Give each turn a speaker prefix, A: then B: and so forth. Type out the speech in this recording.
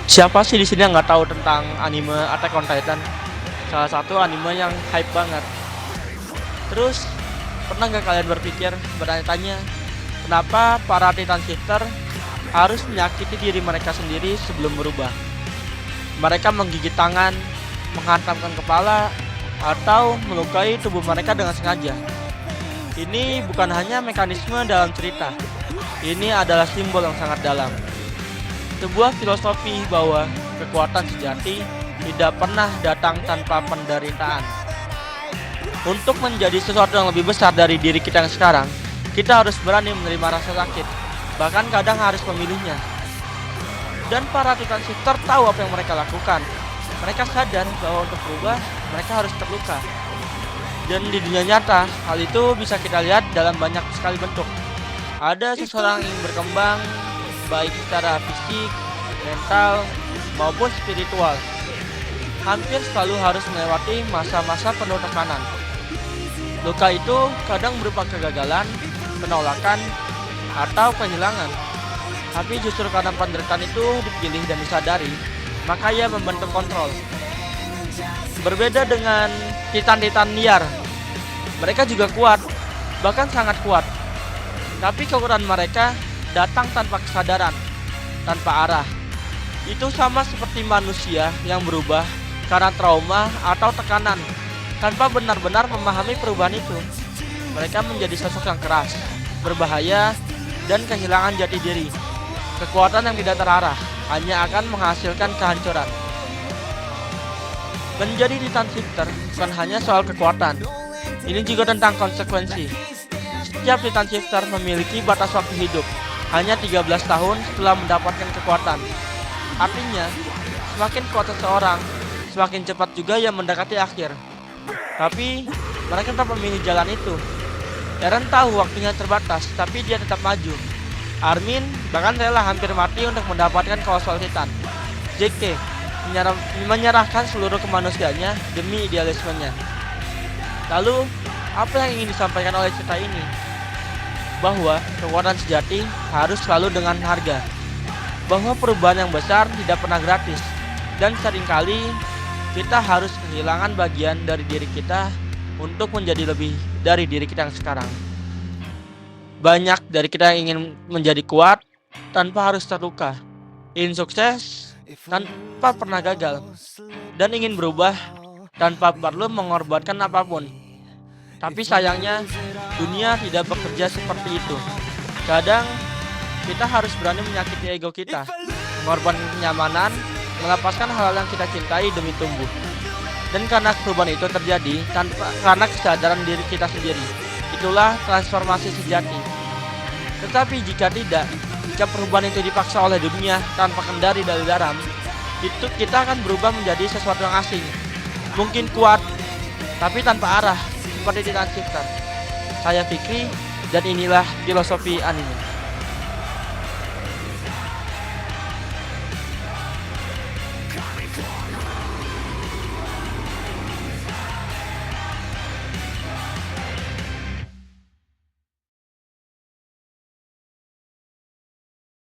A: Siapa sih di sini yang nggak tahu tentang anime Attack on Titan? Salah satu anime yang hype banget. Terus pernah nggak kalian berpikir bertanya-tanya kenapa para Titan Shifter harus menyakiti diri mereka sendiri sebelum berubah? Mereka menggigit tangan, menghantamkan kepala, atau melukai tubuh mereka dengan sengaja. Ini bukan hanya mekanisme dalam cerita. Ini adalah simbol yang sangat dalam. Sebuah filosofi bahwa kekuatan sejati tidak pernah datang tanpa penderitaan. Untuk menjadi sesuatu yang lebih besar dari diri kita yang sekarang, kita harus berani menerima rasa sakit, bahkan kadang harus memilihnya. Dan para Titan Shifter tahu apa yang mereka lakukan. Mereka sadar bahwa untuk berubah, mereka harus terluka. Dan di dunia nyata, hal itu bisa kita lihat dalam banyak sekali bentuk. Ada seseorang yang berkembang, baik secara fisik, mental, maupun spiritual. Hampir selalu harus melewati masa-masa penuh tekanan. Luka itu kadang berupa kegagalan, penolakan, atau kehilangan. Tapi justru karena penderitaan itu dipilih dan disadari, maka ia membentuk kontrol. Berbeda dengan Titan-Titan liar, mereka juga kuat, bahkan sangat kuat. Tapi kekuatan mereka datang tanpa kesadaran, tanpa arah. Itu sama seperti manusia yang berubah karena trauma atau tekanan, tanpa benar-benar memahami perubahan itu. Mereka menjadi sosok yang keras, berbahaya, dan kehilangan jati diri. Kekuatan yang tidak terarah hanya akan menghasilkan kehancuran. Menjadi Titan Shifter bukan hanya soal kekuatan, ini juga tentang konsekuensi. Setiap Titan Shifter memiliki batas waktu hidup, hanya 13 tahun setelah mendapatkan kekuatan. Artinya, semakin kuat seseorang, semakin cepat juga ia mendekati akhir. Tapi, mereka tetap memilih jalan itu. Eren tahu waktunya terbatas, tapi dia tetap maju. Armin bahkan rela hampir mati untuk mendapatkan Colossal Titan. JK menyerahkan seluruh kemanusiaannya demi idealismenya. Lalu, apa yang ingin disampaikan oleh cerita ini? Bahwa kekuatan sejati harus selalu dengan harga. Bahwa perubahan yang besar tidak pernah gratis. Dan seringkali kita harus kehilangan bagian dari diri kita untuk menjadi lebih dari diri kita yang sekarang. Banyak dari kita yang ingin menjadi kuat tanpa harus terluka, ingin sukses tanpa pernah gagal, dan ingin berubah tanpa perlu mengorbankan apapun. Tapi sayangnya, dunia tidak bekerja seperti itu. Kadang, kita harus berani menyakiti ego kita, mengorbankan kenyamanan, melepaskan hal yang kita cintai demi tumbuh. Dan karena perubahan itu terjadi karena kesadaran diri kita sendiri. Itulah transformasi sejati. Tetapi jika tidak, jika perubahan itu dipaksa oleh dunia tanpa kendali dari dalam, itu kita akan berubah menjadi sesuatu yang asing. Mungkin kuat, tapi tanpa arah, seperti Titan Shifter. Saya Fikri, dan inilah filosofi anime.